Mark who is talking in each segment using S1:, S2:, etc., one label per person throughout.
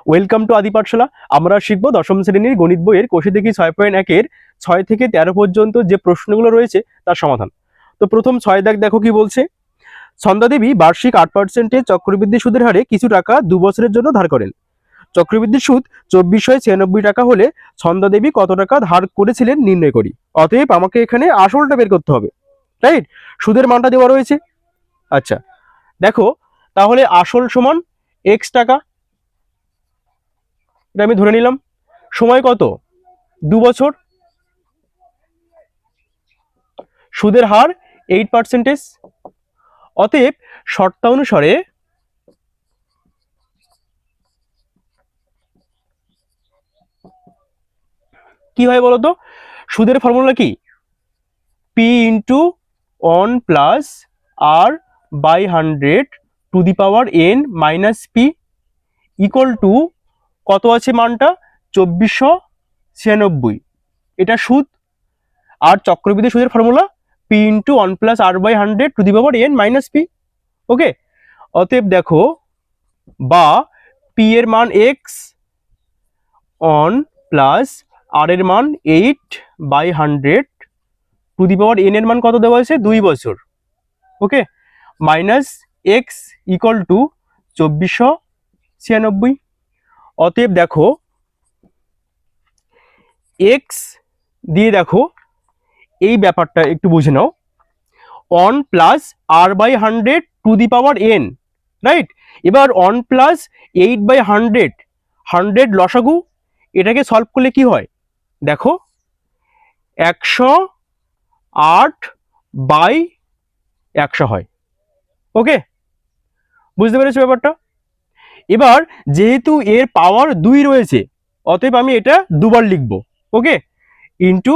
S1: Welcome to আদি পাঠশালা। আমরা শিখবো দশম শ্রেণীর গণিত বইয়ের কোষে দেখি 6.1-এর 6 থেকে 13 পর্যন্ত যে প্রশ্নগুলো রয়েছে তার সমাধান। তো প্রথম 6 দেখো কি বলছে। ছন্দাদেবী বার্ষিক 8% চক্রবৃদ্ধি সুদের হারে কিছু টাকা 2 বছরের জন্য ধার করেন। চক্রবৃদ্ধি সুদ 2496 টাকা হলে ছন্দাদেবী কত টাকা ধার করেছিলেন নির্ণয় করি। অতএব আমাকে এখানে আসলটা বের করতে হবে, রাইট? সুদের মানটা দেওয়া রয়েছে। আচ্ছা দেখো, তাহলে আসল সমান x টাকা, এটা আমি ধরে নিলাম। সময় কত? 2 বছর। সুদের হার 8%। অতএব শর্তানুসারে কি হয় বলতো? সুদের ফর্মুলা কি? p into 1 plus r by 100 to the power n minus P equal to কত আছে মানটা? 2496। এটা সুদ। আর চক্রবৃদ্ধি সুদের formula p into 1 plus r by 100 to the power n minus P. Okay, অতএব দেখো, বা p এর মান x, 1 প্লাস r এর মান 8/100 টু দি পাওয়ার n এর মান কত দেওয়া হয়েছে? 2 বছর। ওকে, মাইনাস x ইকুয়াল টু 2496। অতএব দেখো x দিয়ে দেখো এই ব্যাপারটা একটু বুঝে নাও। 1 plus r by 100 to the power n, right? এবার 1 প্লাস 8/100, 100 লসাগু, এটাকে সলভ করলে কি হয় দেখো? 108/100 হয়। ওকে, বুঝতে পেরেছো ব্যাপারটা? এবার যেহেতু এর পাওয়ার 2 রয়েছে, অতএব আমি এটা দুবার লিখব। ওকে, ইন্টু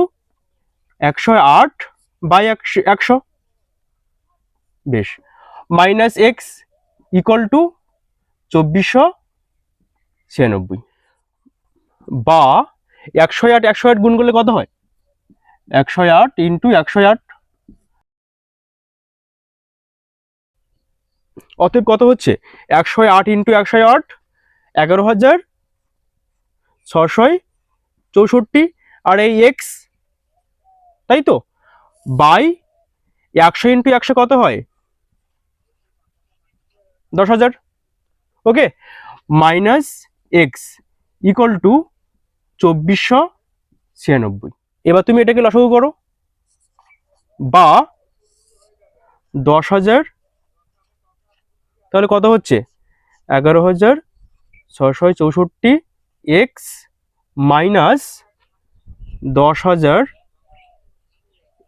S1: 108/100। বেশ, মাইনাস এক্স ইকুয়াল টু 2496, বা 108 গুণ করলে কত হয়? 108 ইন্টু 108। অতএব কত হচ্ছে? 108 ইন্টু 108 11,664। আর এই এক্স, তাই তো, বাই 100 ইন্টু 100 কত হয়? 10,000। ওকে, মাইনাস এক্স ইকুয়াল টু 2496। এবার তুমি এটাকে লসাগু করো, বা 10,000, তাহলে কত হচ্ছে? 11,664 x minus 10,000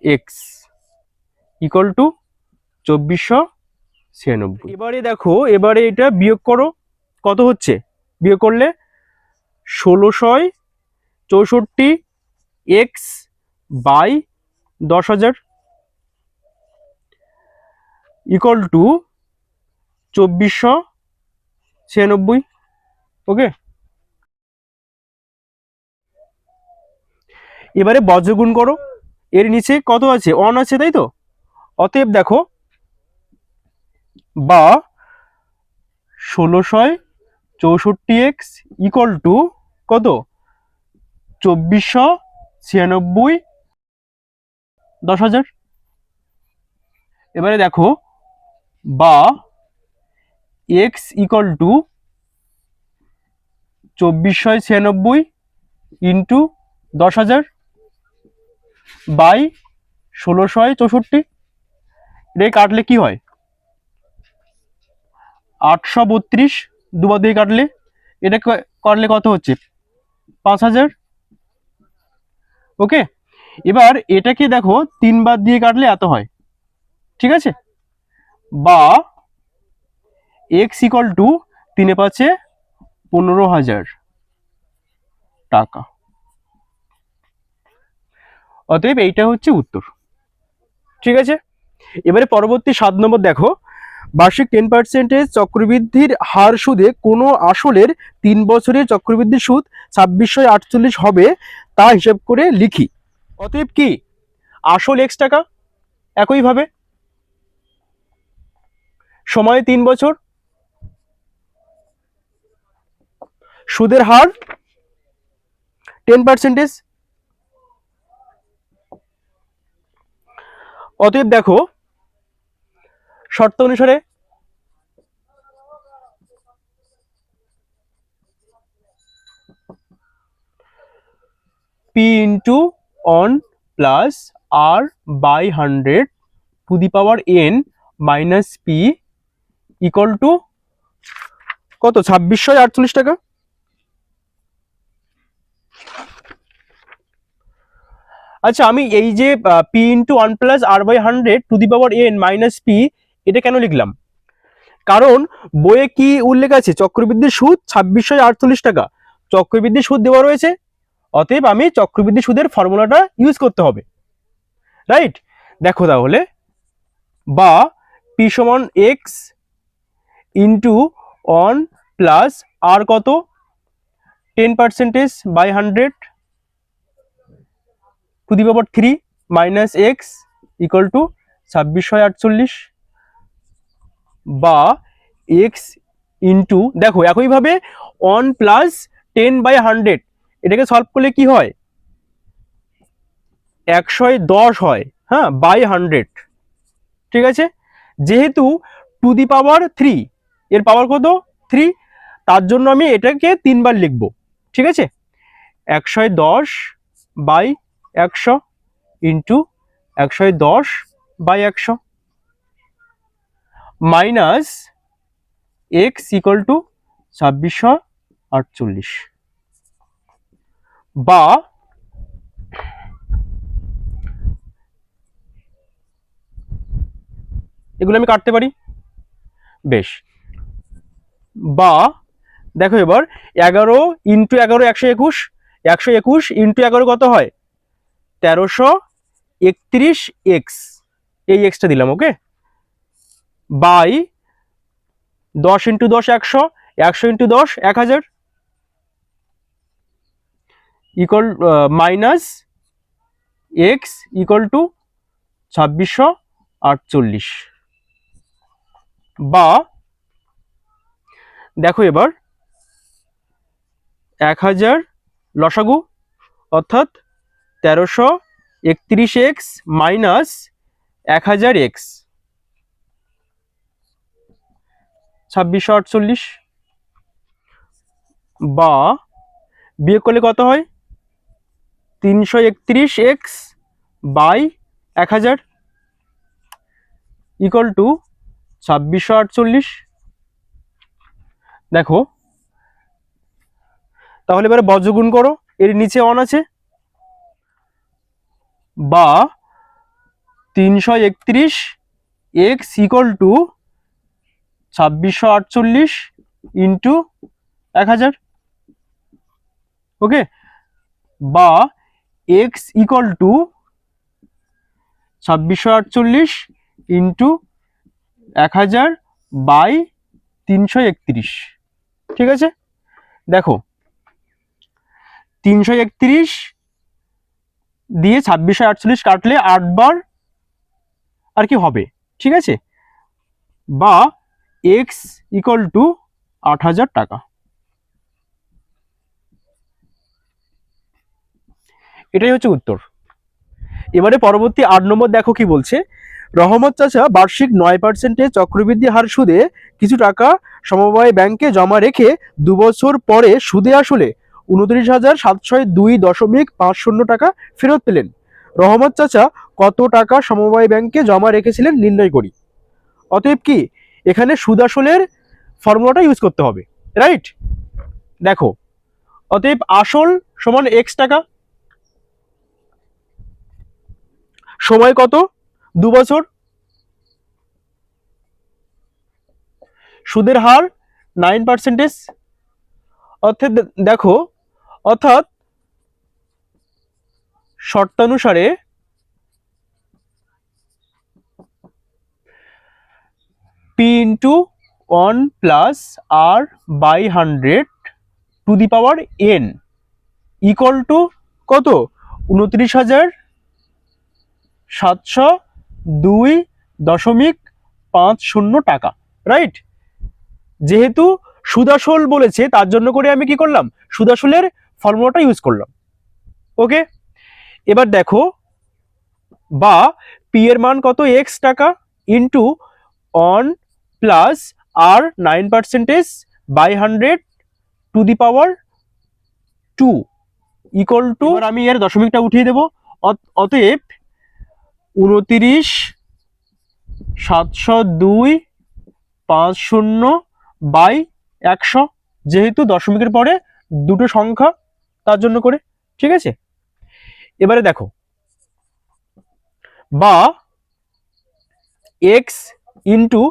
S1: x equal to 2496। এবারে দেখো, এবারে এটা বিয়োগ করো, কত হচ্ছে? বিয়োগ করলে 1,664 এক্স বাই 10,000 ইকুয়াল টু 2496। ওকে, এবারে বজ্রগুণ করো। এর নিচে কত আছে? 1 আছে, তাই তো? অতএব দেখো, বা 1,664 এক্স ইকুয়াল টু কত? 2496 10,000। এবারে দেখো, বা x equal to 2496 into 10,000 by 1,664। এটাকে কাটলে কি হয়? 832 দুবার দিয়ে কাটলে, এটা কাটলে কত হচ্ছে? 5,000। ওকে, এবার এটাকে দেখো 3 বার দিয়ে কাটলে এত হয়, ঠিক আছে? বা এক্স ইকুয়াল টু 3 × 5 = 15,000 টাকা। অতএব এইটা হচ্ছে উত্তর, ঠিক আছে? এবারে পরবর্তী 7 নম্বর দেখো, বার্ষিক 10% চক্রবৃদ্ধির হার সুদে কোনো আসলের 3 বছরের চক্রবৃদ্ধি সুদ 2648 হবে, তা হিসাব করে লিখি। অতএব কি? আসল x টাকা, একইভাবে সময় 3 বছর, সুদের হার 10%। অতএব দেখো শর্ত অনুসারে P into one plus R by 100 to the power n minus P equal to কত 2648 টাকা। আচ্ছা আমি এই যে P into one plus R by 100 to the power n minus P এটা কেন লিখলাম? কারণ বইয়ে কি উল্লেখ আছে? চক্রবৃদ্ধি সুদ 2648 টাকা চক্রবৃদ্ধি সুদ দেওয়া রয়েছে, অতএব আমি চক্রবৃদ্ধি সুদের ফর্মুলাটা ইউজ করতে হবে, রাইট? দেখো তাহলে বা পি সমান x into one plus r কত 10% by 100 to the power 3 minus x equal to 2648 বা এক্স ইন্টু দেখো একইভাবে অন প্লাস 10/100 এটাকে সলভ করলে কি হয় 110 হয়, হ্যাঁ বাই 100, ঠিক আছে? যেহেতু টু দি পাওয়ার 3 এর পাওয়ার কত 3, তার জন্য আমি এটাকে 3 বার লিখবো, ঠিক আছে? 110 by 100 into 110 by 100 minus x equal to 2648 বা এগুলো আমি কাটতে পারি, বেশ। বা দেখো এবার 11 ইন্টু 11 121, 121 ইন্টু 11 কত হয় 1331 এক্স, এই এক্সটা দিলাম, okay? By 10 into 10 100, 100 into 10 1000 equal minus x equal to 2648 বা দেখো এবার 1000 লসাগু অর্থাৎ 1331 এক্স মাইনাস 1000 এক্স 2648 বা বিয়োগ করলে কত হয় 331 এক্স বাই 1000 ইকুয়াল টু 2648। দেখো তাহলে এবারে বজ্রগুণ করো, এর নিচে অন আছে, বা 331 x equal to 2648 into 1000, okay? বা x equal to 2648 into 1000 by 331, ঠিক আছে? দেখো 331 দিয়ে 2648 কাটলে 8 বার আর কি হবে, ঠিক আছে? বা এক্স ইকুয়াল টু 8000 টাকা। এটাই হচ্ছে উত্তর। এবারে পরবর্তী 8 নম্বর দেখো কি বলছে। রহমত চাচা বার্ষিক 9% চক্রবৃদ্ধি হার সুদে কিছু টাকা সমবায় ব্যাংকে জমা রেখে 2 বছর পরে সুদে আসলে 29,702.50 টাকা ফেরত পেলেন। রহমত চাচা কত টাকা সমবায় ব্যাংকে জমা রেখেছিলেন নির্ণয় করি। অতএব কি এখানে সুদ আসলের ফর্মুলাটা ইউজ করতে হবে, রাইট? দেখো অতএব আসল সমান এক্স টাকা, সময় কত 2 বছর, সুদের হার 9%, অর্থাৎ দেখো অর্থাৎ শর্তানুসারে P into 1 plus R by 100 to the power n equal to কত 29,702.50 টাকা, রাইট? যেহেতু সুদাসল বলেছে, তার জন্য করে আমি কি করলাম, সুদাসলের ফর্মুলাটা ইউজ করলাম। ওকে, এবার দেখো, বা পি এর মান কত, এক্স টাকা into one plus r 9% by 100 to the power 2 equal to, আমি এর দশমিকটা উঠিয়ে দেবো, অতএব 29,702,50 বাই 100, যেহেতু দশমিকের পরে দুটো সংখ্যা তার জন্য করে। ঠিক আছে, এবারে দেখো, বা এক্স ইন্টু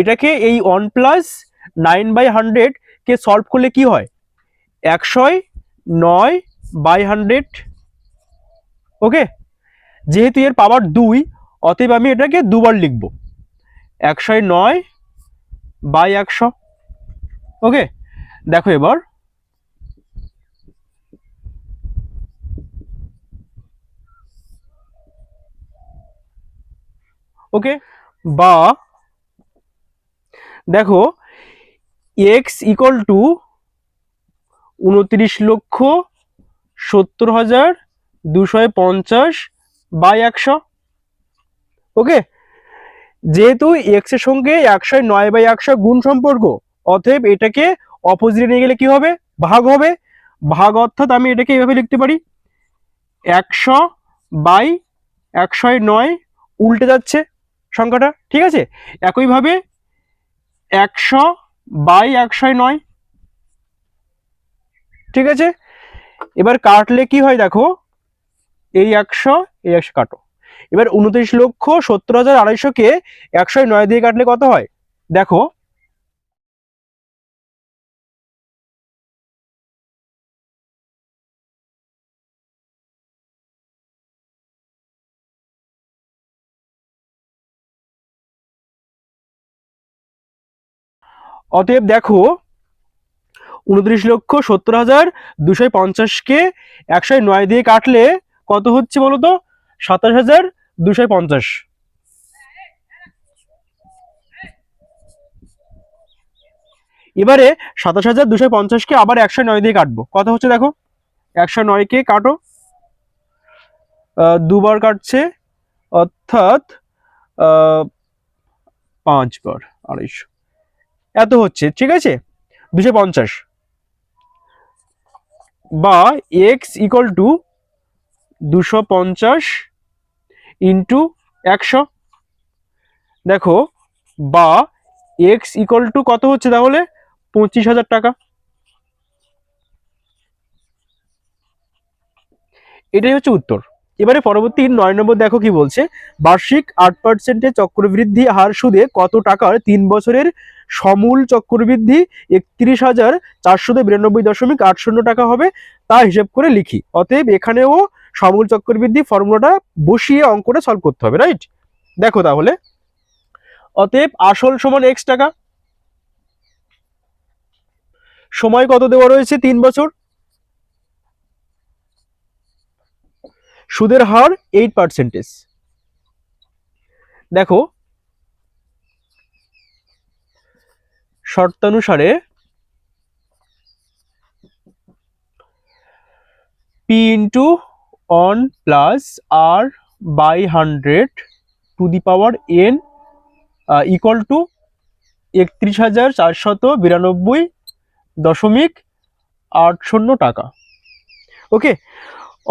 S1: এটাকে এই 1+9/100 কে সলভ করলে কি হয়, 109/100। ওকে, যেহেতু এর পাওয়ার 2, অতএব আমি এটাকে দুবার লিখব, 109/100। ওকে, দেখো এবার, ওকে, বা দেখো এক্স ইকুয়াল টু 29,70,250 বাই 100। ওকে, যেহেতু এক্স এর সঙ্গে 109/100 গুণ সম্পর্ক, অতএব এটাকে অপোজিটে নিয়ে গেলে কি হবে, ভাগ হবে। ভাগ অর্থাৎ আমি এটাকে এইভাবে লিখতে পারি, 100/109, উল্টে যাচ্ছে সংখ্যাটা। ঠিক আছে, একইভাবে 100/109। ঠিক আছে, এবার কাটলে কি হয় দেখো, এই 100 এই 100 কাটো। এবার 29,70,250 কে 109 দিয়ে কাটলে কত হয় দেখো, অতএব দেখো 29,70,250কে 109 দিয়ে কাটলে কত হচ্ছে বলতো, 27,250। এবারে 27,250কে আবার 109 দিয়ে কাটবো, কত হচ্ছে দেখো, 109কে কাটো, দুবার কাটছে, অর্থাৎ 5 বার 250, এত হচ্ছে। ঠিক আছে, 250, বা এক্স ইকুয়াল টু 250 ইন্টু 100। দেখো, বা এক্স ইকুয়াল টু কত হচ্ছে তাহলে, 25,000 টাকা। এটাই হচ্ছে উত্তর। এবারে পরবর্তী 9 নম্বর দেখো কি বলছে, বার্ষিক 8% চক্রবৃদ্ধি হার সুদে কত টাকার 3 বছরের সমূল চক্রবৃদ্ধি 31,492.80 টাকা হবে, তা হিসেব করে লিখি। অতএব এখানেও সমূল চক্রবৃদ্ধি ফর্মুলাটা বসিয়ে অঙ্কটা সলভ করতে হবে, রাইট। দেখো তাহলে, অতএব আসল সমান x টাকা, সময় কত দেওয়া রয়েছে, 3 বছর, সুদের হার 8%। দেখো, শর্তানুসারে P into one plus R by 100 to the power n equal to 31,492.80 টাকা। ওকে,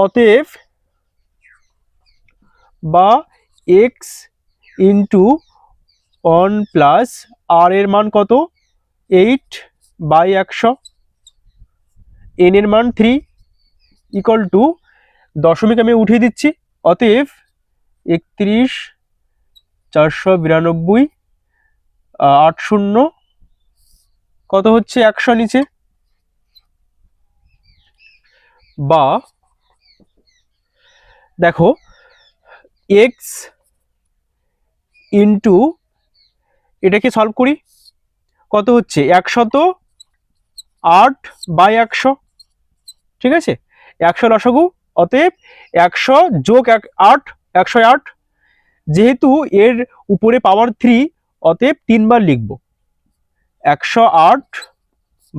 S1: অতএব বা X into one plus R এর মান কত, 8/100, এন এর মান 3 ইকুয়াল টু, দশমিক আমি উঠিয়ে দিচ্ছি, অতএব 31,492.80 কত হচ্ছে 100 নিচে, বা দেখো এক্স ইন্টু এটাকে সলভ করি, কত হচ্ছে 108/100। ঠিক আছে, 100 লসাগু, অতএব 100 যোগ 8, 108। যেহেতু এর উপরে পাওয়ার 3, অতএব 3 বার লিখব, 108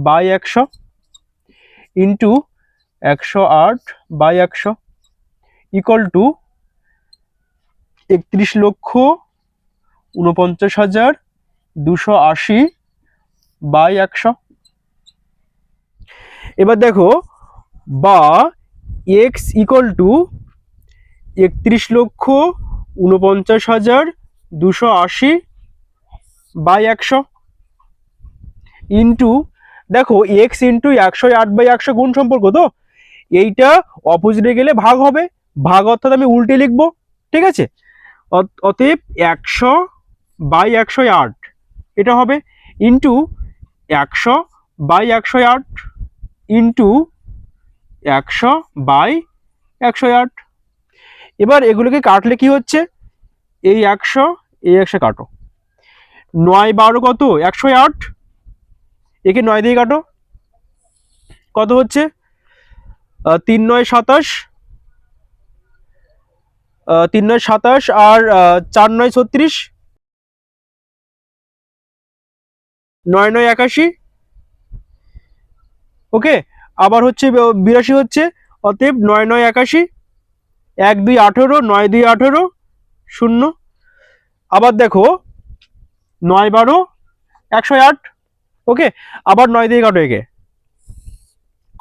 S1: বাই 100 ইন্টু 108/100 ইকুয়াল টু 31,49,280/100। এবার দেখো, বা এক্স ইকুয়াল টু 31,49,280/100 ইন্টু, দেখো এক্স ইন্টু 108/100 গুণ সম্পর্ক, তো এইটা অপোজিটে গেলে ভাগ হবে, ভাগ অর্থাৎ আমি উল্টে লিখবো, ঠিক আছে। অতএব 100/108 এটা হবে, ইন্টু 100/108 ইন্টু 100/108। এবার এগুলোকে কাটলে কি হচ্ছে, এই 100 কাটো, 9 12 কত 108, একে 9 দিয়ে কাটো, কত হচ্ছে 3 9 27, 3 9 27 আর 4 9 36, 9 9 81। ওকে, আবার হচ্ছে 82 হচ্ছে, অতএব 9 9 81, 1 2 18, 9 2 18, 0। আবার দেখো 9 12 108, ওকে, আবার 9 দিয়ে কাটো, একে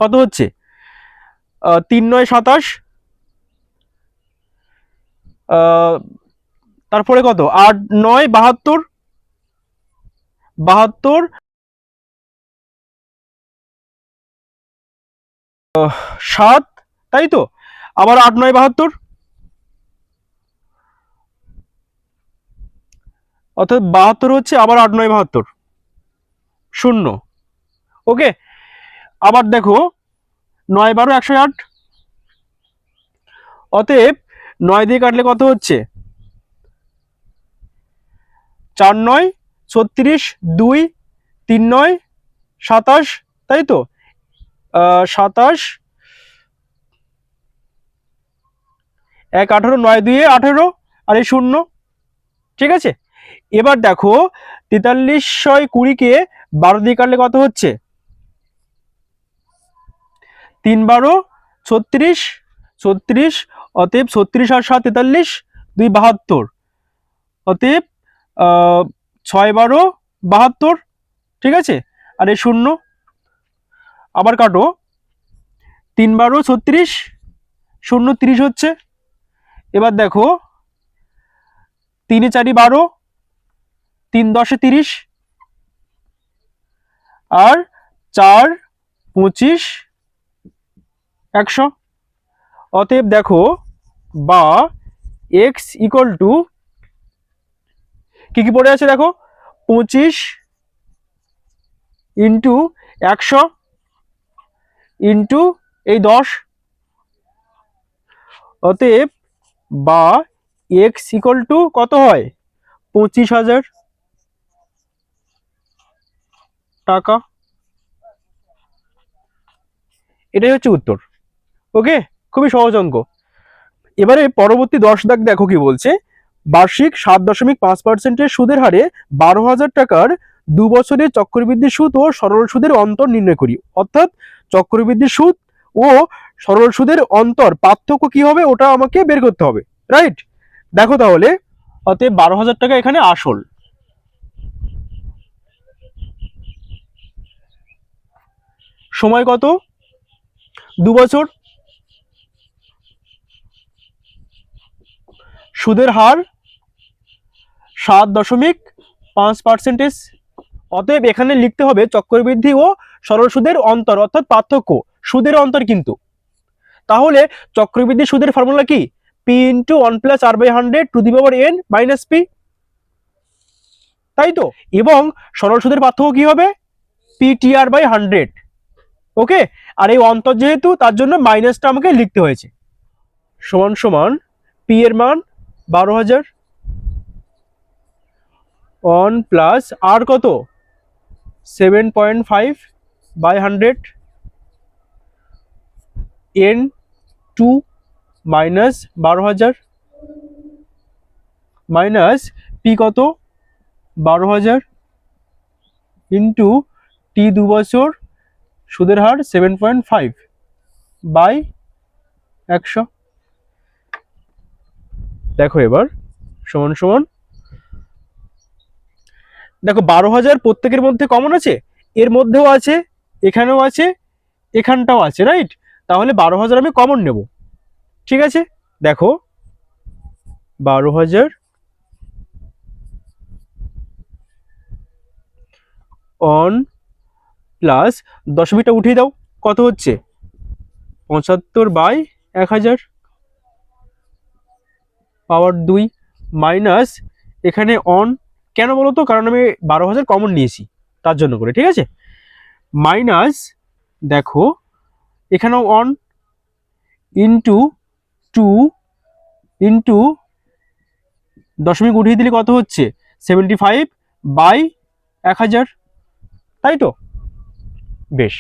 S1: কত হচ্ছে 3 9 27, তারপরে কত 8 9 72, 7, তাই তো, আবার 8 9 72, অর্থাৎ 72 হচ্ছে, আবার 8 9 72, 0। ওকে, আবার দেখো 9 12 108, অতএব 9 দিয়ে কাটলে কত হচ্ছে 4 9 36, 2 3 9 27, তাই তো 27, 1 18, 9 2 18 আর এই 0, ঠিক আছে। এবার দেখো 4320-কে 12 দিয়ে কাটলে কত হচ্ছে 3 12 36, 36, অতএব 36 আর 7 43, 2 72, অতএব 6 12 72, ঠিক আছে, আর এই 0, আবার কাটো 3 12 36, 0 30 হচ্ছে। এবার দেখো 3 4 12, 3 10 30 আর 4 25 100। অতএব দেখো, বা এক্স ইকুয়াল টু কি কি পড়ে আছে দেখো, 25 ইন্টু 100 ইন্টু এই 10, অতএব বা এক্স ইকুয়াল টু কত হয় 25,000 টাকা। এটাই হচ্ছে উত্তর। ওকে, খুবই সহজ অঙ্ক। এবারে পরবর্তী 10 দাগ দেখো কি বলছে, বার্ষিক 7.5% সুদের হারে 12,000 টাকার 2 বছরের চক্রবৃদ্ধি সুদ ও সরল সুদের অন্তর নির্ণয় করি। অর্থাৎ চক্রবৃদ্ধি সুদ ও সরল সুদের অন্তর পার্থক্য কি হবে ওটা আমাকে বের করতে হবে, রাইট। দেখো তাহলে, অতএব 12,000 টাকা এখানে আসল, সময় কত 2 বছর, সুদের হার 7.5%। অতএব এখানে লিখতে হবে চক্রবৃদ্ধি ও সরল সুদের অন্তর, অর্থাৎ পার্থক্য, সুদের অন্তর কিন্তু। তাহলে চক্রবৃদ্ধি সুদের ফর্মুলা কি, পি ইন্টু 1 + r/100 (n - p), তাই তো। এবং সরল সুদের পার্থক্য কি হবে, ptr/100। ওকে, আর এই অন্তর যেহেতু তার জন্য মাইনাসটা আমাকে লিখতে হয়েছে। সমান সমান পি এর মান 12,000, 1 প্লাস আর কত 7.5/100, n2 মাইনাস 12,000 মাইনাস পি কত 12,000 ইন্টু টি 2 বছর সুদের হার 7.5 বাই 100। দেখো এবার সমান সমান, দেখো 12,000 প্রত্যেকের মধ্যে কমন আছে, এর মধ্যেও আছে, এখানেও আছে, এখানটাও আছে, রাইট? তাহলে 12,000 আমি কমন নেব। ঠিক আছে, দেখো 12,000 অন প্লাস দশমিকটা উঠিয়ে দাও, কত হচ্ছে 75 বাই 1000 পাওয়ার 2 মাইনাস এখানে অন, কেন বলো তো, কারণ আমি 12,000 কমন নিয়েছি তার জন্য করে, ঠিক আছে? মাইনাস দেখো এখানেও অন ইন্টু 2 ইন্টু দশমিক উঠিয়ে দিলে কত হচ্ছে 75 বাই 1000, তাই তো? বেশ,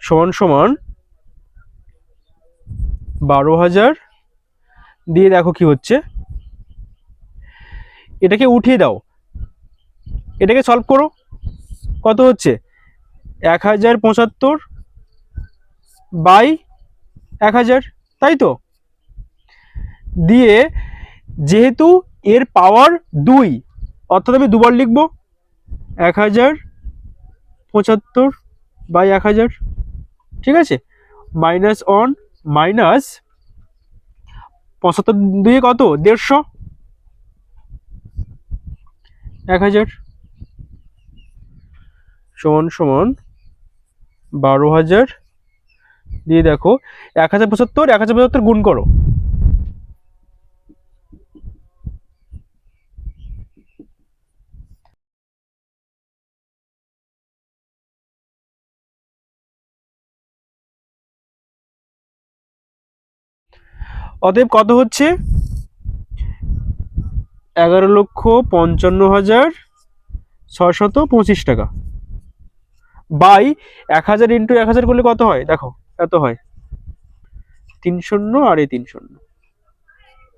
S1: সমান সমান 12,000 দিয়ে দেখো কি হচ্ছে, এটাকে উঠিয়ে দাও, এটাকে সলভ করো, কত হচ্ছে 1075 বাই 1000, তাই তো? দিয়ে যেহেতু এর পাওয়ার 2, অর্থাৎ আমি দুবার লিখবো 1075 বাই 1000, ঠিক আছে? মাইনাস অন মাইনাস 75 দুয়ে কত 150, 1000 সমান সমান 12,000 দিয়ে দেখো 1075 গুণ করো, অতএব কত হচ্ছে 11,55,625 টাকা বাই 1000 ইন্টু 1000 করলে কত হয়, দেখো এত হয় 3 আর এই 3,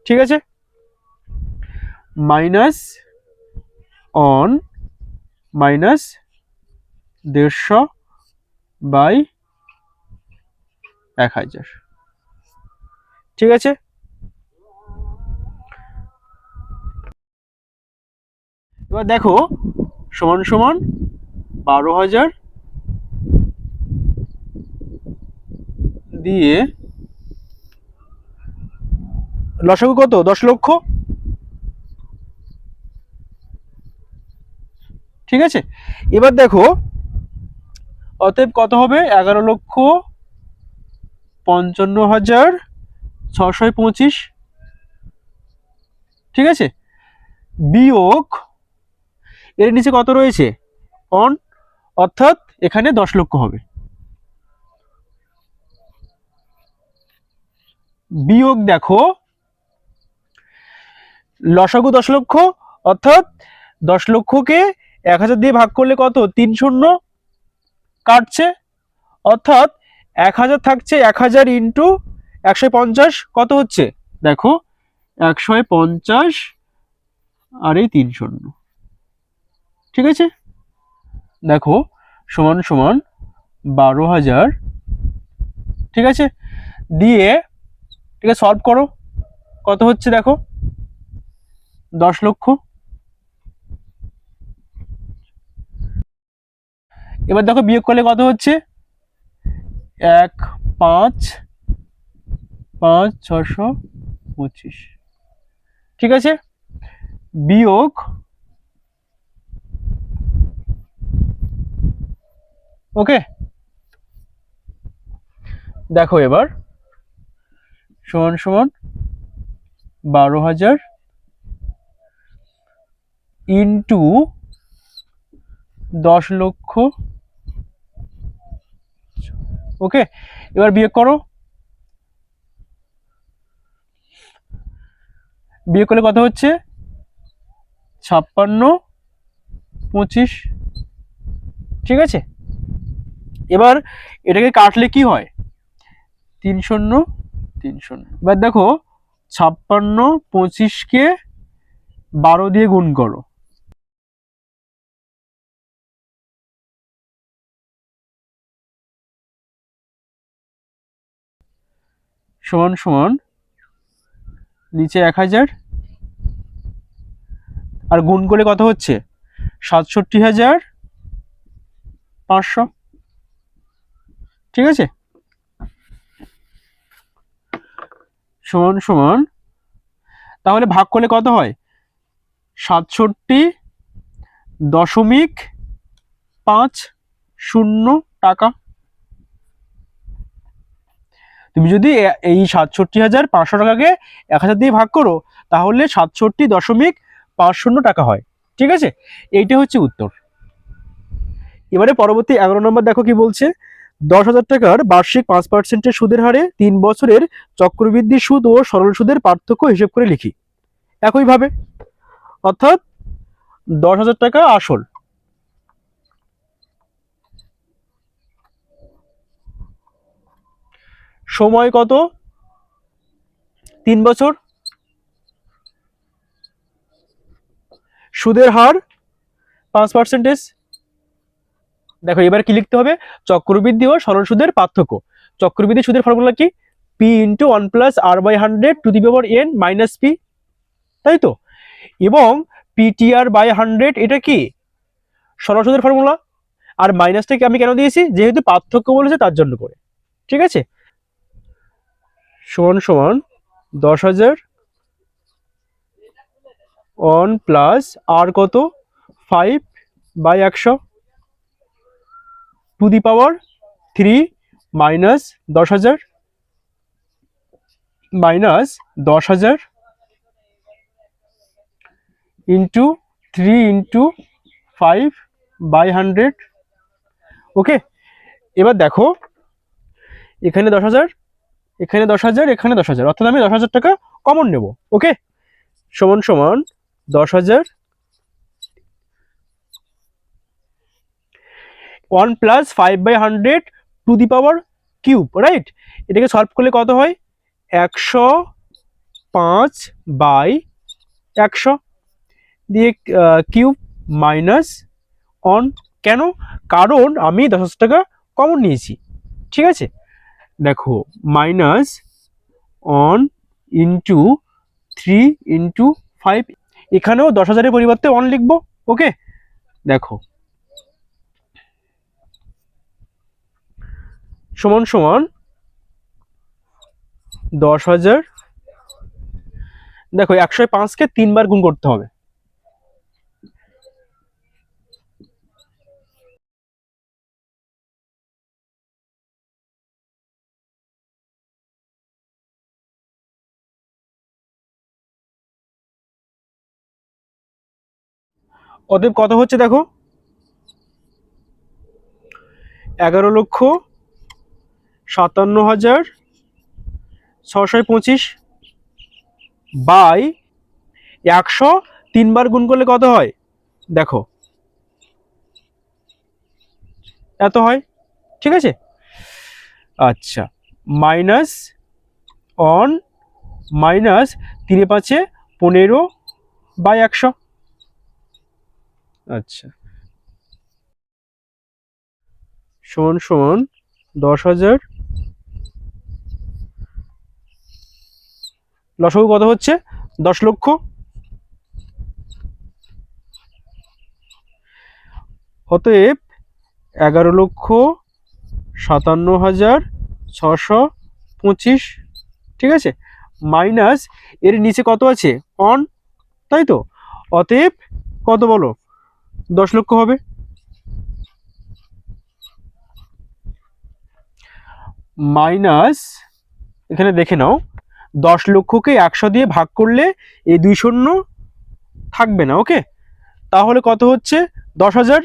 S1: ঠিক আছে? মাইনাস অন মাইনাস 150 বাই 1000, ঠিক আছে? এবার দেখো সমান সমান 12,000 দিয়ে লসাগু কত 10 লক্ষ, ঠিক আছে? এবার দেখো অতএব কত হবে 11,55,625, ঠিক আছে? বিয়োগ এর নিচে কত রয়েছে অন, অর্থাৎ এখানে 10 লক্ষ হবে, বিয়োগ দেখো লসাগু 10 লক্ষ, অর্থাৎ 10 লক্ষকে 1000 দিয়ে ভাগ করলে কত 3 কাটছে, অর্থাৎ 1000 থাকছে 1000 ইন্টু 150 কত হচ্ছে দেখো 150 আর এই 3, ঠিক আছে? দেখো সমান সমান 12,000, ঠিক আছে? দিয়ে ঠিক আছে সলভ করো, কত হচ্ছে দেখো 10 লক্ষ। এবার দেখো বিয়োগ করলে কত হচ্ছে 1,5,5,625, ঠিক আছে? বিয়োগ ওকে, দেখো এবার সমান সমান 12,000 ইন্টু 10 লক্ষ, ওকে? এবার বিয়োগ করো, বিয়োগ করলে কত হচ্ছে 56,25, ঠিক আছে? এবার এটাকে কাটলে কি হয় 3 3, এবার দেখো 56,25কে 12 দিয়ে গুণ করো, সমান সমান নিচে 1000 আর গুণ করলে কত হচ্ছে 67,500। ঠিক আছে, সমান সমান তাহলে ভাগ করলে কত হয় 67.50 টাকা। তুমি যদি এই 67,500 টাকাকে 1000 দিয়ে ভাগ করো তাহলে 67.50 টাকা হয়। ঠিক আছে, এইটা হচ্ছে উত্তর। এবারে পরবর্তী 11 নম্বর দেখো কি বলছে, 10,000 টাকার বার্ষিক 5% সুদের হারে 3 বছরের চক্রবৃদ্ধি সুদ ও সরল সুদের পার্থক্য হিসেব করে লিখি। একইভাবে অর্থাৎ 10,000 টাকা আসল, সময় কত 3 বছর, সুদের হার 5%। দেখো এবার কি লিখতে হবে, চক্রবৃদ্ধি ও সরল সুদের পার্থক্য। চক্রবৃদ্ধি সুদের ফর্মুলা কি, P into 1 plus r/100 two the power n minus P, তাই তো। এবং PTR/100 এটা কি সরল সুদের ফর্মুলা, আর মাইনাসটাকে আমি কেন দিয়েছি, যেহেতু পার্থক্য বলেছে তার জন্য করে। ঠিক আছে, সমান সমান 10,000 1 প্লাস আর কত 5/100 two the power 3 minus 10,000 minus 10,000 into 3 into 5/100। ওকে, এবার দেখো এখানে 10,000, এখানে 10,000, এখানে 10,000, অর্থাৎ আমি 10,000 টাকা কমন নেব। ওকে, সমান সমান 10,000 1 plus 5/100 two the power cube, right. এটাকে সলভ করলে কত হয় 105/100 দিয়ে কিউব মাইনাস অন, কেন, কারণ আমি 10,000 টাকা কমন নিয়েছি। ঠিক আছে, দেখো মাইনাস অন ইন্টু 3 ইন্টু 5, এখানেও 10,000-এর পরিবর্তে অন লিখবো। ওকে, দেখো সমান সমান 10,000, দেখো 105কে 3 বার গুণ করতে হবে। অতএব কত হচ্ছে দেখো 11,57,625 বাই 100 3 বার গুণ করলে কত হয় দেখো এত হয়। ঠিক আছে, আচ্ছা, মাইনাস অন মাইনাস 3×5=15/100। আচ্ছা, সমান সমান 10,000, লসাগু কত হচ্ছে 10 লক্ষ। অতএব 11,57,625। ঠিক আছে, মাইনাস এর নিচে কত আছে অন, তাই তো। অতএব কত বলো 10 লক্ষ হবে। মাইনাস এখানে দেখে নাও 10 লক্ষকে 100 দিয়ে ভাগ করলে এই 2 শূন্য থাকবে না। ওকে, তাহলে কত হচ্ছে 10,000,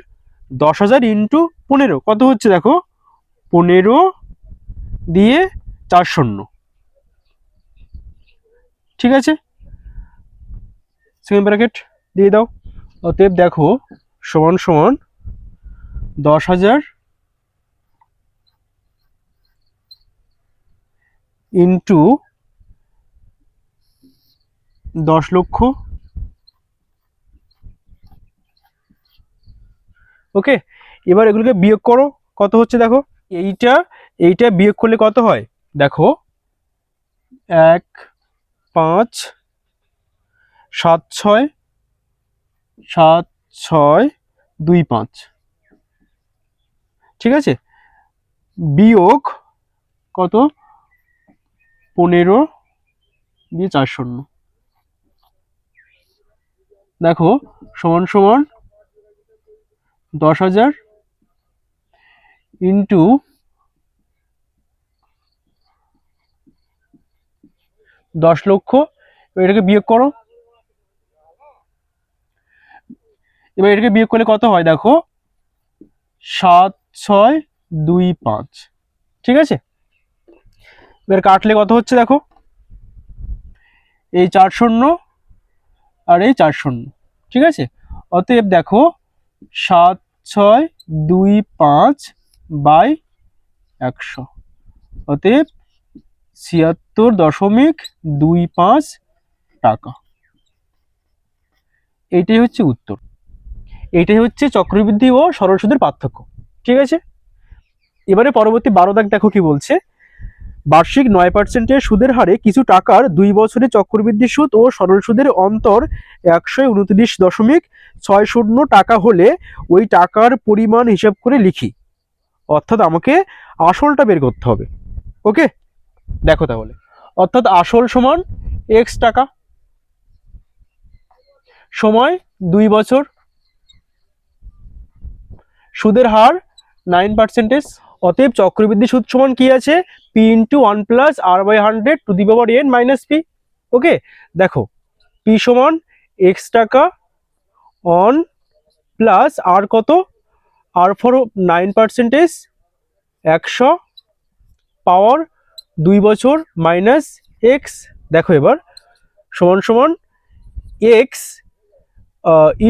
S1: 10,000 ইন্টু 15 কত হচ্ছে দেখো 15 দিয়ে 4 শূন্য। ঠিক আছে, সেকেন্ড ব্র্যাকেট দিয়ে দাও। অতএব দেখো সমান সমান 10,000 ইন্টু 10 লক্ষ। ওকে, এবার এগুলোকে বিয়োগ করো, কত হচ্ছে দেখো এইটা বিয়োগ করলে কত হয় দেখো 1 5 7 6 7 6 2 5, ঠিক আছে, বিয়োগ কত 15 দিয়ে 4 শূন্য, দেখো সমান সমান 10,000 ইন্টু 10 লক্ষ। এটাকে বিয়োগ করো, এবার এটাকে বিয়োগ করলে কত হয় দেখো 7 6 2 5, ঠিক আছে। এবার কাটলে কত হচ্ছে দেখো, এই 4 শূন্য আর এই 4 শূন্য, ঠিক আছে। অতএব দেখো 7 6 2 5 বাই 100, অতএব 76.25 টাকা। এইটাই হচ্ছে উত্তর। এইটাই হচ্ছে চক্রবৃদ্ধি ও সরল সুদের পার্থক্য, ঠিক আছে। এবারে পরবর্তী 12 দাগ দেখো কি বলছে, বার্ষিক 9% সুদের হারে কিছু টাকার 2 বছরের চক্রবৃদ্ধি সুদ ও সরল সুদের অন্তর 129.60 টাকা হলে ওই টাকার পরিমাণ হিসাব করে লিখি। অর্থাৎ আমাকে আসলটা বের করতে হবে। ওকে, দেখো তাহলে, অর্থাৎ আসল সমান এক্স টাকা, সময় 2 বছর, সুদের হার 9%। অতএব চক্রবৃদ্ধি সুদ সমান কি আছে, P into 1 plus R by 100 to the power n minus P. Okay, দেখো পি সমান এক্স টাকা অন প্লাস আর কত, আর ফর 9%, 100 পাওয়ার 2 বছর মাইনাস এক্স। দেখো এবার সমান সমান এক্স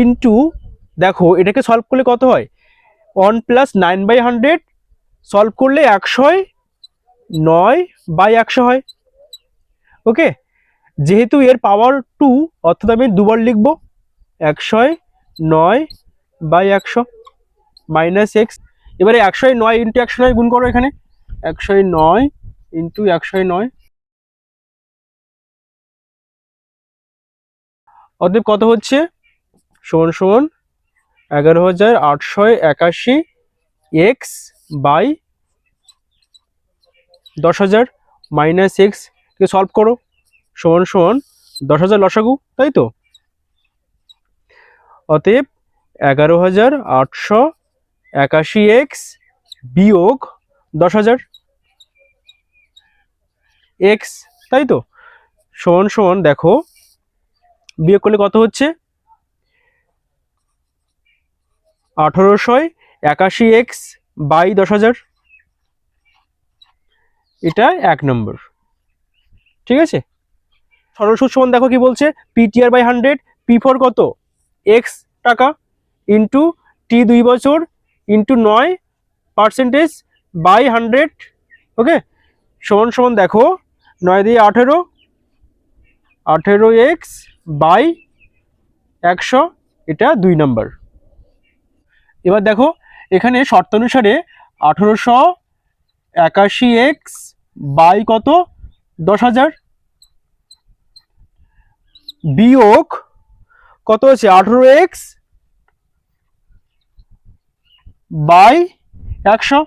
S1: ইন্টু, দেখো এটাকে সলভ করলে কত হয় 1 প্লাস 9/100, সলভ করলে 109/100 হয়। ওকে, যেহেতু এর পাওয়ার 2 অর্থাৎ আমি দুবার লিখবো 109/100 মাইনাস এক্স। এবারে 109 ইন্টু 109 গুণ করো, এখানে 109 ইন্টু 109, অতএব কত হচ্ছে সমান সমান 11,881 এক্স বাই 10,000 মাইনাস এক্স কে সলভ করো, সমান সমান 10,000 লসাগু, তাই তো। অতএব 11,881 এক্স বিয়োগ 10,000 এক্স, তাই তো, সমান সমান দেখো বিয়োগ করলে কত হচ্ছে 1,881 এক্স বাই 10,000, এটা 1 নম্বর, ঠিক আছে। সরল সুদ সমান দেখো কি বলছে, পিটিআর বাই 100, পি ফর কত এক্স টাকা ইন্টু টি 2 বছর ইন্টু 9% বাই 100। ওকে, সমান সমান দেখো 9 দিয়ে 18, 18 এক্স বাই 100, এটা 2 নম্বর। এবার দেখো এখানে শর্ত অনুসারে 1,881 এক্স বাই কত 10,000 বিয়োগ কত আছে 18 এক্স বাই 100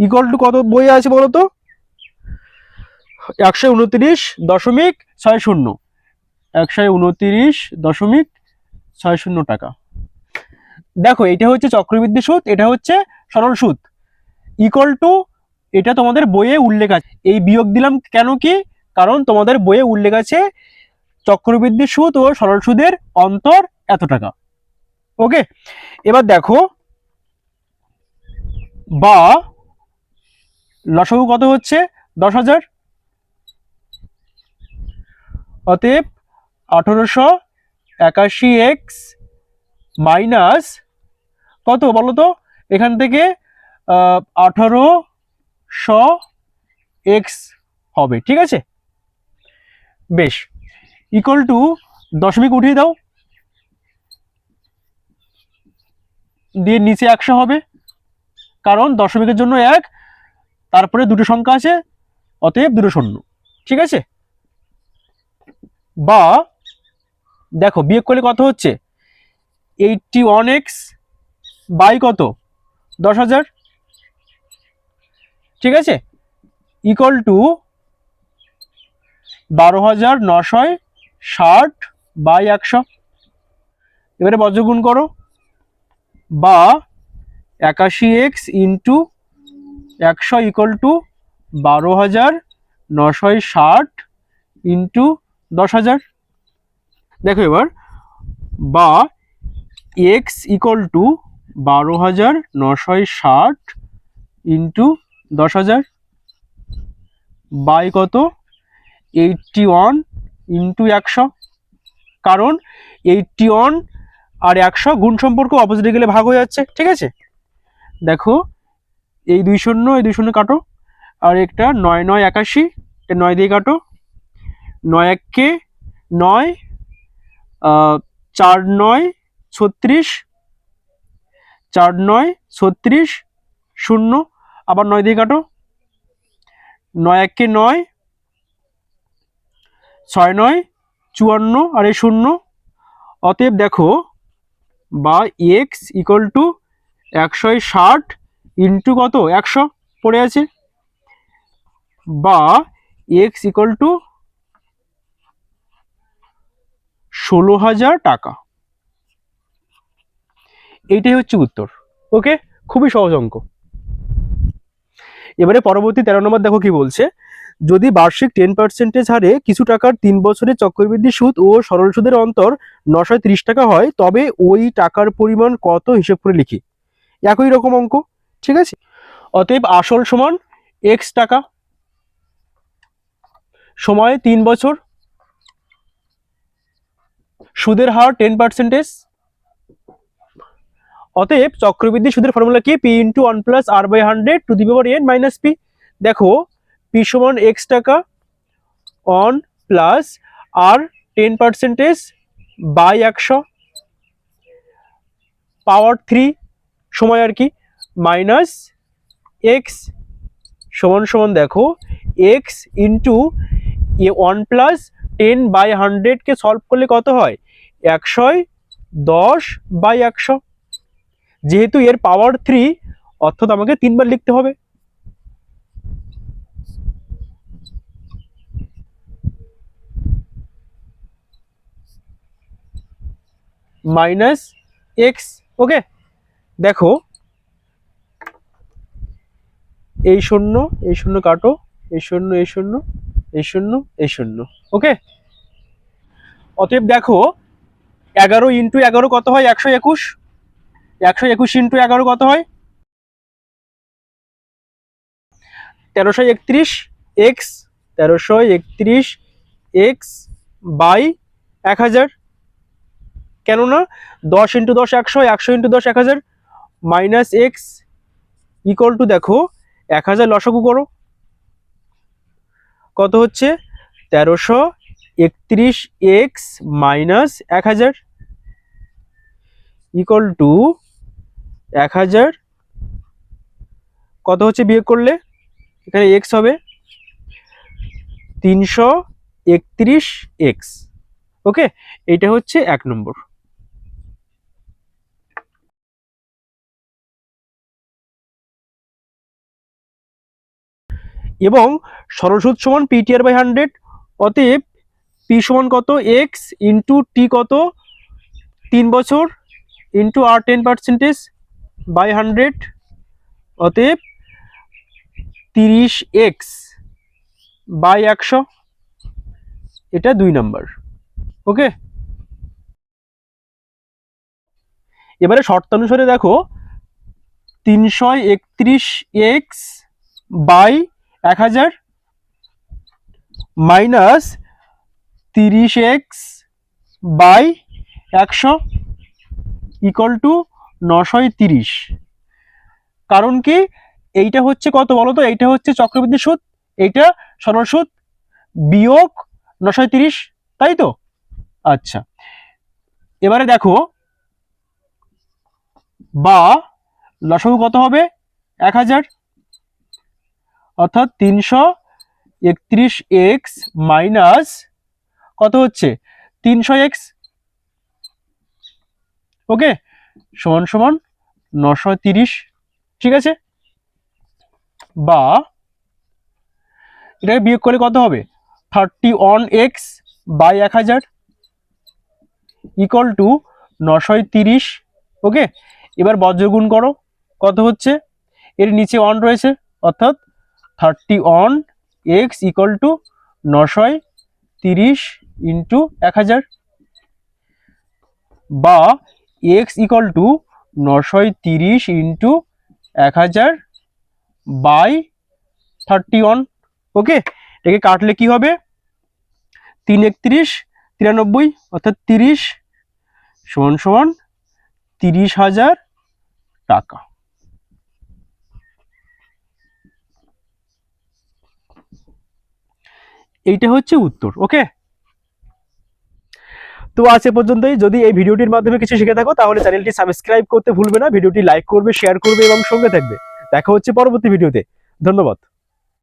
S1: ইকুয়াল টু কত বই আছে বলো তো 129.60, 129.60 টাকা। দেখো এটা হচ্ছে চক্রবৃদ্ধি সুদ, এটা হচ্ছে সরল সুদ, ইকুয়াল টু, এটা তোমাদের বইয়ে উল্লেখ আছে। এই বিয়োগ দিলাম কেন কি, কারণ তোমাদের বইয়ে উল্লেখ আছে চক্রবৃদ্ধি সুদ ও সরল সুদের অন্তর এত টাকা। ওকে, এবার দেখো বা লসাগু কত হচ্ছে 10,000, অতএব 1,881 এক্স মাইনাস কত বলো তো, এখান থেকে 1,800 এক্স হবে, ঠিক আছে। বেশ, ইকুয়াল টু দশমিক উঠিয়ে দাও, দিয়ে নিচে 100 হবে, কারণ দশমিকের জন্য 1, তারপরে দুটো সংখ্যা আছে অতএব দুটো শূন্য, ঠিক আছে। বা দেখো বিয়োগ করলে কত হচ্ছে, 81x বাই কত 10,000, ঠিক আছে, ইকুয়াল টু 12,960 বাই 100। এবারে বজ্রগুণ করো, বা 81x into 100 equal to 12,960 into 10,000। দেখো এবার, বা x equal to 12,960 into 10,000 by কত 81 ইন্টু 100, কারণ 81 আর 100 গুণ সম্পর্ক, অপোজিটে গেলে ভাগ হয়ে যাচ্ছে, ঠিক আছে। দেখো এই 2 শূন্য, এই 2 শূন্য কাটো, আর একটা 9 9 81, 9 দিয়ে কাটো, 9 1 9, 4 9 36, 4 9 36, শূন্য, আবার 9 দিয়ে কাটো, 9 1 9, 6 9 54, আর এই শূন্য। অতএব দেখো, বা এক্স ইকুয়াল টু 160 ইন্টু কত 100 পড়ে আছে, বা এক্স ইকুয়াল টু 16,000 টাকা। এইটাই হচ্ছে উত্তর। ওকে, খুবই সহজ অঙ্ক। এবারে পরবর্তী 13 নম্বর দেখো কি বলছে, যদি বার্ষিক 10% হারে কিছু টাকার 3 বছরের চক্রবৃদ্ধি সুদ ও সরল সুদের অন্তর 930 টাকা হয়, তবে ওই টাকার পরিমাণ কত হিসেব করে লিখি। একই রকম অঙ্ক, ঠিক আছে। অতএব আসল সমান x টাকা, সময় 3 বছর, সুদের হার 10%। অতএব চক্রবৃদ্ধি সুদের ফর্মুলা কি, P into 1 plus R by 100 to the power n minus P. দেখো পি সমান এক্স টাকা one plus r 10% by 100 power 3 সময় আর কি, মাইনাস এক্স সমান সমান দেখো এক্স ইন্টু 1 প্লাস 10 বাই 100 কে সলভ করলে কত হয়, 110 বাই 100। যেহেতু এর পাওয়ার 3, অর্থাৎ আমাকে 3 বার লিখতে হবে। Minus x. ওকে, দেখো এই শূন্য, এই শূন্য কাটো, এই শূন্য, এই শূন্য, এই শূন্য, এই শূন্য। ওকে, অতএব দেখো 11 ইন্টু 11 কত হয়, 121। 121 ইন্টু 11 কত হয়, 1331 এক্স, 1331 এক্স বাই 1000। কেননা 10 into 10 100, 100 into 10 1000, minus x equal two দেখো 1000 লসাগু করো, কত হচ্ছে 1331 এক্স মাইনাস 1000 ইকুয়াল টু 1000 কত হচ্ছে বিয়োগ করলে, এখানে এক্স হবে 331 এক্স। ওকে, এটা হচ্ছে 1 নম্বর। এবং সরল সুদ সমান পিটিআর বাই 100। অতএব পি সমান কত, এক্স ইন্টু টি কত 3 বছর ইন্টু আর 10% বাই 100। অতএব 30x বাই 100, এটা 2 নম্বর। ওকে, এবারে শর্তানুসারে দেখো 331x by 1000 minus 30x by 100 equal to 930। কারণ কি, এইটা হচ্ছে কত বলো তো, এইটা হচ্ছে চক্রবৃদ্ধি সুদ, এইটা সরল সুদ, বিয়োগ 930, তাই তো। আচ্ছা, এবারে দেখো, বা লসাগু কত হবে 1000, অর্থাৎ 31x মাইনাস কত হচ্ছে 300x, ওকে, সমান সমান 930, ঠিক আছে। বা এটাকে বিয়োগ করলে কত হবে 31x বাই 1000 ইকুয়াল টু 930, ওকে। এবার বজ্রগুণ করো, কত হচ্ছে, এর নিচে 1 রয়েছে অর্থাৎ 31x ইকুয়াল টু 930 ইন্টু 1000, বা x equal to 930 into 1000 by 31, okay. এটাকে কাটলে কি হবে 3 31 93 অর্থাৎ 30 সমান সমান 30,000 টাকা। এইটা হচ্ছে উত্তর, ওকে। তো আজ এ পর্যন্তই। যদি এই ভিডিওটির মাধ্যমে কিছু শিখে থাকো তাহলে চ্যানেলটি সাবস্ক্রাইব করতে ভুলবে না, ভিডিওটি লাইক করবে, শেয়ার করবে এবং সঙ্গে থাকবে। দেখা হচ্ছে পরবর্তী ভিডিওতে। ধন্যবাদ।